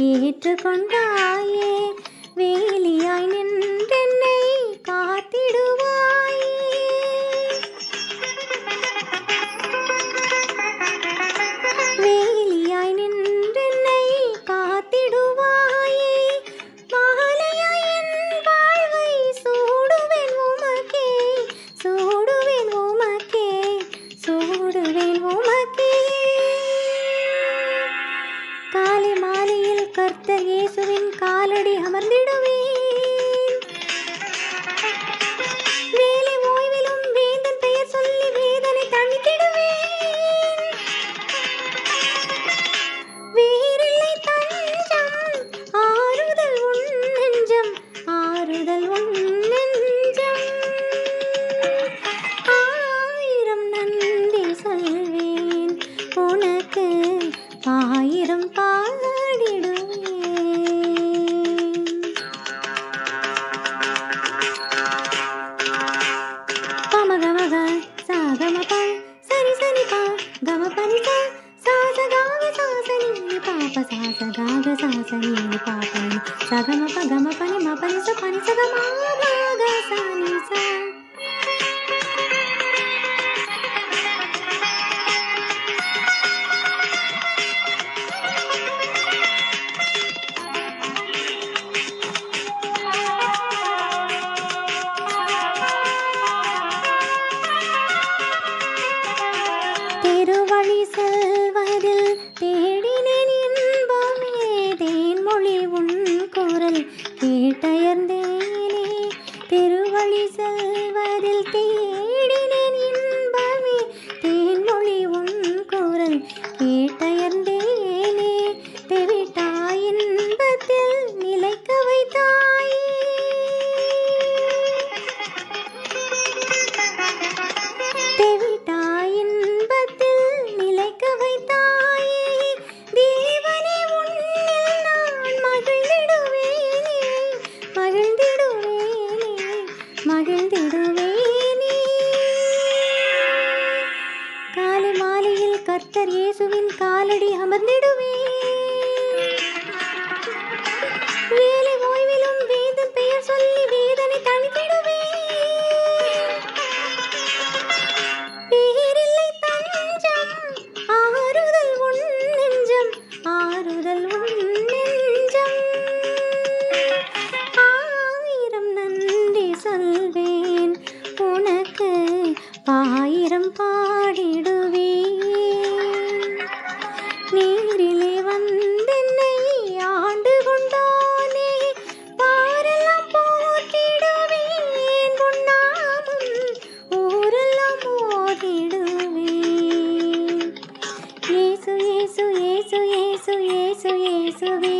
ஏற்றுக்கொண்டாயே. வேலியாய் நின்றென்னை காத்திடுவாயே. வேலியாய் நின்றென்னை காத்திடுவாயே. மாலையாய் என் வாழ்வை சூடுவேன் உமக்கே, சூடுவேன் உமக்கே, சூடுவேன் உமக்கே. காலை மாலையில் கர்த்தர் இயேசுவின் காலடி அமர்ந்திடுவேன். வேலை ஓய்விலும் வேந்தன் பெயர் சொல்லி வேதனை தணித்திடுவேன். வேறில்லை தஞ்சம், ஆறுதல் உன் நெஞ்சம், ஆறுதல் உன் நெஞ்சம். ஆயிரம் நன்றி சொல்வேன் உனக்கு, ஆயிரம் பாடிடுவேன். பமகமக சாகமப சரி சரி பா கமபனி சா சாசகாக சாசனி பாப சாசகாக சாசனி பாபனி சகமப கமபனி மபனி சபனி சகமாக சானி சா. திருவழி செல்வதில் தேடினேன் இன்பமே, தேன்மொழி உன் குரல் கேட்டயர்ந்தேனே. திருவழி செல்வதில் தேடினேன் இன்பமே, தேன்மொழி உன் குரல் கேட்டயர்ந்தேனே. தெவிட்டாய் இன்பத்தில் நிலைக்க வைத்தாயே. தெவிட்டாய் இன்பத்தில் நிலைக்க வைத்தாயே. தேவனே உன்னில் நான் மகிழ்ந்திடுவேனே, மகிழ்ந்திடுவேனே, மகிழ்ந்திடுவேனே. காலை மாலையில் கர்த்தர் இயேசுவின் காலடி அமர்ந்திடுவேன். வேலை ஓய்விலும் வேதன் பெயர் சொல்லி வேதனை தணித்திடுவேன். வேறில்லை தஞ்சம், ஆறுதல் உன் நெஞ்சம், ஆறுதல் உன் நெஞ்சம். ஆயிரம் நன்றி சொல்வேன் உனக்கு, ஆயிரம் பாடிடுவேன். நீரிலே வந்தென்னை ஆண்டு கொண்டானே, பாரெல்லாம் போற்றிடுவேன் உன் நாமம், ஊரெல்லாம் ஓதிடுவேன். இயேசு இயேசு இயேசு இயேசு இயேசு இயேசுவே,